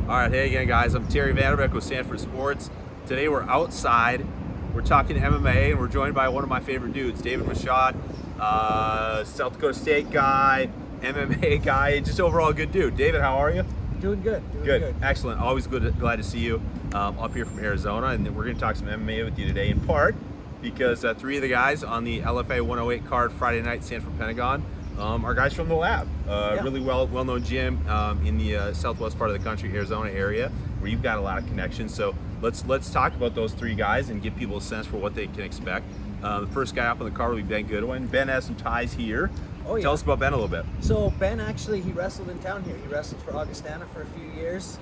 All right, hey again, guys. I'm Terry Vanderbeck with Sanford Sports. Today we're outside. We're talking MMA, and we're joined by one of my favorite dudes, David Michaud, South Dakota State guy, MMA guy, just overall good dude. David, how are you? Doing good. Good. Excellent. Always glad to see you up here from Arizona, and we're going to talk some MMA with you today, in part because three of the guys on the LFA 108 card Friday night, Sanford Pentagon, are guys from the lab. Really well-known gym in the southwest part of the country, Arizona area, where you've got a lot of connections. So let's talk about those three guys and give people a sense for what they can expect. The first guy up on the card will be Ben Goodwin. Ben has some ties here. Oh, yeah. Tell us about Ben a little bit. So Ben actually, he wrestled in town here. He wrestled for Augustana for a few years.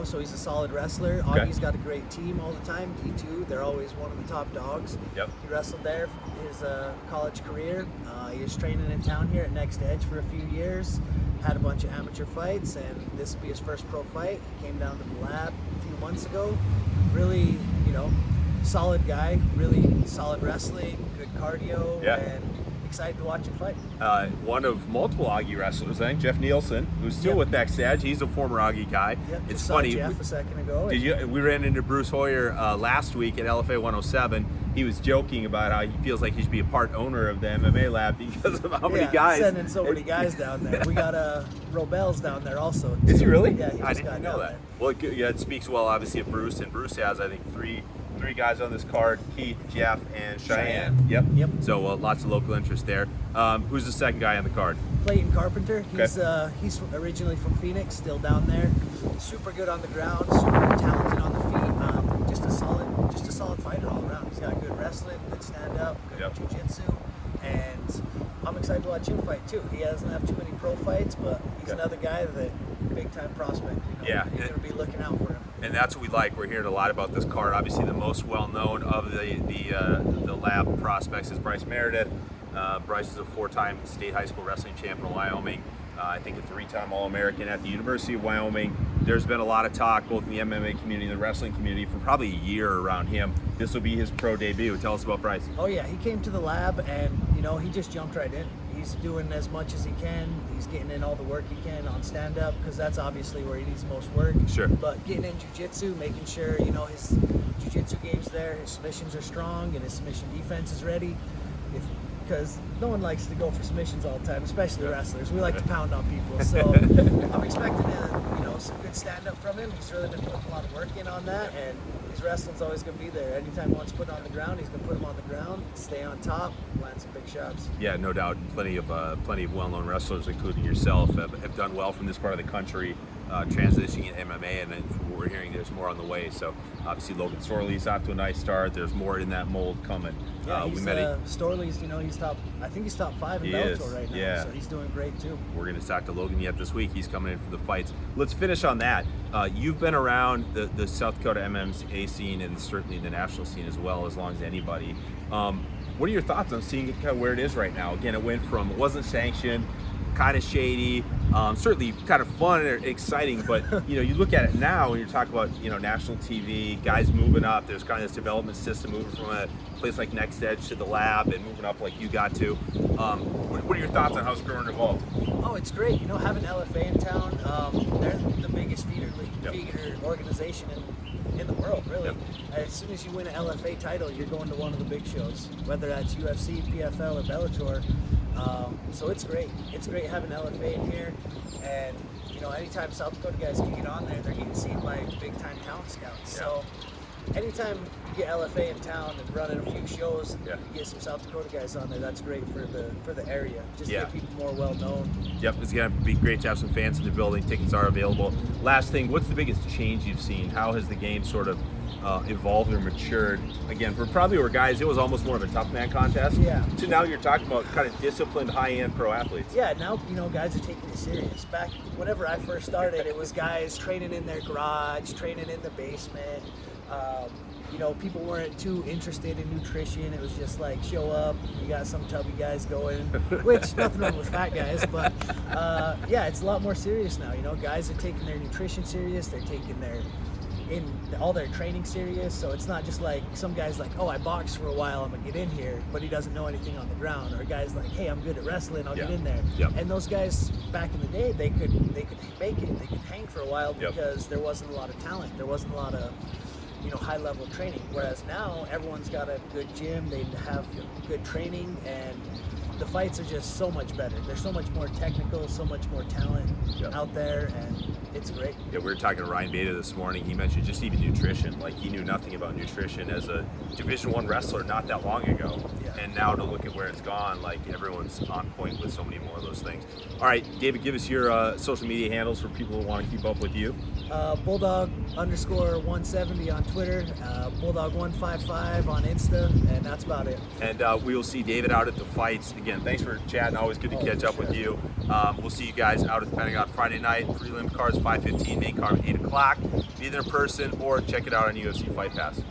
So he's a solid wrestler. Okay. Augie's got a great team all the time, D2. They're always one of the top dogs. Yep. He wrestled there his college career. He was training in town here at Next Edge for a few years. Had a bunch of amateur fights, and this will be his first pro fight. He came down to the lab a few months ago. Really, solid guy. Really solid wrestling, good cardio, and excited to watch him fight. One of multiple Augie wrestlers, I think, Jeff Nielsen, who's still with Next Edge. He's a former Augie guy. Yep, It's saw funny. Jeff a second ago. We ran into Bruce Hoyer last week at LFA 107. He was joking about how he feels like he should be a part owner of the MMA lab because of how many guys. Sending so many guys down there. We got Robels down there also. Is he really? Yeah, he I just didn't got know down that. there. Well, it speaks well, obviously, of Bruce, and Bruce has, I think, three guys on this card: Keith, Jeff, and Cheyenne. Yep. So lots of local interest there. Who's the second guy on the card? Clayton Carpenter. He's originally from Phoenix, still down there. Super good on the ground, super talented on the feet. Just a solid fighter all around. He's got good wrestling, good stand-up, good jiu-jitsu, and I'm excited to watch him fight too. He doesn't have too many pro fights, but he's another guy that big-time prospect. He's going to be looking out for him. And that's what we like. We're hearing a lot about this card. Obviously, the most well-known of the lab prospects is Bryce Meredith. Bryce is a 4-time state high school wrestling champion in Wyoming. I think a 3-time All-American at the University of Wyoming. There's been a lot of talk, both in the MMA community and the wrestling community, for probably a year around him. This will be his pro debut. Tell us about Bryce. Oh yeah, he came to the lab and he just jumped right in. He's doing as much as he can. He's getting in all the work he can on stand-up, because that's obviously where he needs the most work. Sure. But getting in jiu-jitsu, making sure his jiu-jitsu game's there, his submissions are strong, and his submission defense is ready. Because no one likes to go for submissions all the time, especially wrestlers. We like to pound on people. So I'm expecting some good stand-up from him. He's really been putting a lot of work in on that, and his wrestling's always going to be there. Anytime he wants to put it on the ground, he's going to put him on the ground, stay on top, land some big shots. Yeah, no doubt. Plenty of well-known wrestlers, including yourself, have done well from this part of the country, transitioning in MMA, and then from what we're hearing, there's more on the way. So obviously Logan Storley's off to a nice start. There's more in that mold coming. Yeah, Storley's, he's top 5 in Bellator right now, so he's doing great too. We're going to talk to Logan yet this week. He's coming in for the fights. Let's finish on that. You've been around the South Dakota MMA scene, and certainly the national scene as well, as long as anybody. What are your thoughts on seeing it kind of where it is right now? Again, it wasn't sanctioned, kind of shady, certainly kind of fun and exciting, but you look at it now and you're talking about national TV, guys moving up. There's kind of this development system moving from a place like Next Edge to the lab and moving up like you got to. What are your thoughts on how it's growing and evolved? Oh, it's great. Having LFA in town, they're the biggest feeder organization in the world, really. As soon as you win an LFA title, you're going to one of the big shows, whether that's UFC, PFL, or Bellator. So it's great. It's great having LFA in here, and anytime South Dakota guys can get on there, they're getting seen by big-time talent scouts. So anytime you get LFA in town and running a few shows, and you get some South Dakota guys on there, that's great for the area. Just to get people more well-known. Yep, it's going to be great to have some fans in the building. Tickets are available. Last thing, what's the biggest change you've seen? How has the game sort of evolved or matured? Again, for guys, it was almost more of a tough man contest. So now you're talking about kind of disciplined, high-end pro athletes. Yeah, now guys are taking it serious. Back whenever I first started, it was guys training in their garage, training in the basement. People weren't too interested in nutrition. It was just like, show up, you got some tubby guys going, which nothing wrong with fat guys, but it's a lot more serious now. Guys are taking their nutrition serious. They're taking their in all their training serious, so it's not just like some guys like, oh, I boxed for a while, I'm gonna get in here, but he doesn't know anything on the ground, or guys like, hey, I'm good at wrestling, I'll get in there. And those guys back in the day, they could make it, they could hang for a while because there wasn't a lot of talent, there wasn't a lot of high level training, whereas now everyone's got a good gym, they have good training, and the fights are just so much better. They're so much more technical, so much more talent out there, and it's great. Yeah, we were talking to Ryan Beta this morning. He mentioned just even nutrition. Like, he knew nothing about nutrition as a Division I wrestler not that long ago. And now to look at where it's gone, like, everyone's on point with so many more of those things. All right, David, give us your social media handles for people who want to keep up with you. Bulldog_170 on Twitter, Bulldog155 on Insta, and that's about it. And we will see David out at the fights. Again, thanks for chatting. Always good to catch up with you. We'll see you guys out at the Pentagon Friday night. Prelim cards 5:15, main card 8 o'clock. Be there in person or check it out on UFC Fight Pass.